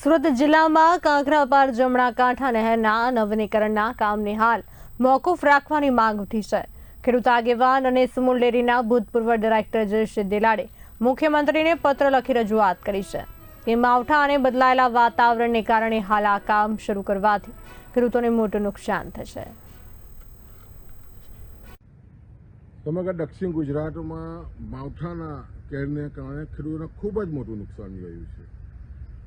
સુરત જિલ્લામાં કાંકરાપાર જમણા કાંઠા નહેરના નવીનીકરણના કામને હાલ મોકૂફ રાખવાની માંગ ઉઠી છે। ખેડૂત આગેવાન અને સુમુલ ડેરીના ભૂતપૂર્વ ડાયરેક્ટર જયેશ દેલાડે મુખ્યમંત્રીને પત્ર લખી રજૂઆત કરી છે કે માવઠા અને બદલાયેલા વાતાવરણને કારણે હાલ આ કામ શરૂ કરવાથી ખેડૂતોને મોટું નુકસાન થશે। સમગ્ર દક્ષિણ ગુજરાતમાં માવઠાના કેરને કારણે ખેડૂતોને ખૂબ જ મોટું નુકસાન થયું છે।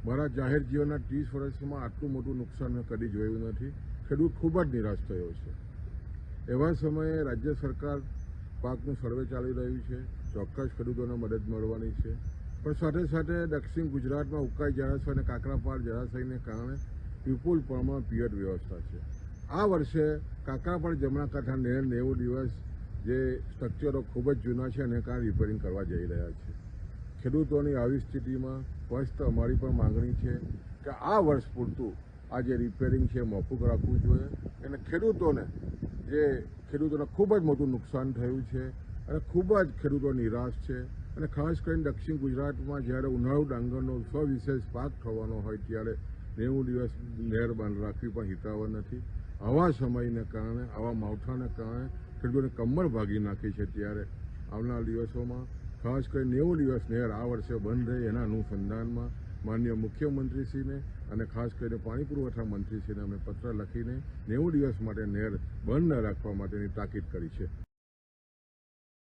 મારા જાહેર જીવનના 30 વર્ષમાં આટલું મોટું નુકસાન મેં કદી જોયું નથી। ખેડૂત ખૂબ જ નિરાશ થયો છે। એવા સમયે રાજ્ય સરકાર પાકનું સર્વે ચાલી રહ્યું છે, ચોક્કસ ખેડૂતોને મદદ મળવાની છે, પણ સાથે સાથે દક્ષિણ ગુજરાતમાં ઉકાઈ જળાશય અને કાંકરાપાર જળાશયને કારણે વિપુલ પ્રમાણમાં પિયત વ્યવસ્થા છે। આ વર્ષે કાંકરાપાર જમણા કાંઠા નહેર 90 દિવસ જે સ્ટ્રક્ચરો ખૂબ જ જૂના છે અને કારણે રિપેરિંગ કરવા જઈ રહ્યા છે। ખેડૂતોની આવી સ્થિતિમાં સ્પષ્ટ અમારી પણ માંગણી છે કે આ વર્ષ પૂરતું આ જે રિપેરિંગ છે મોકૂફ રાખવું જોઈએ અને ખેડૂતોને ખૂબ જ મોટું નુકસાન થયું છે અને ખૂબ જ ખેડૂતો નિરાશ છે અને ખાસ કરીને દક્ષિણ ગુજરાતમાં જ્યારે ઉનાળુ ડાંગરનો સવિશેષ પાક થવાનો હોય ત્યારે 90 દિવસ નહેર બંધ રાખવી પણ હિતાવહ નથી। આવા સમયને કારણે આવા માવઠાને કારણે ખેડૂતોને કમર ભાગી નાખી છે। ત્યારે આવનાર દિવસોમાં ખાસ કરીને 90 દિવસ નહેર આ વર્ષે બંધ રહે એના અનુસંધાનમાં માનનીય મુખ્યમંત્રીશ્રીને અને ખાસ કરીને પાણી પુરવઠા મંત્રીશ્રીને અમે પત્ર લખીને 90 દિવસ માટે નહેર બંધ ન રાખવા માટેની તાકીદ કરી છે।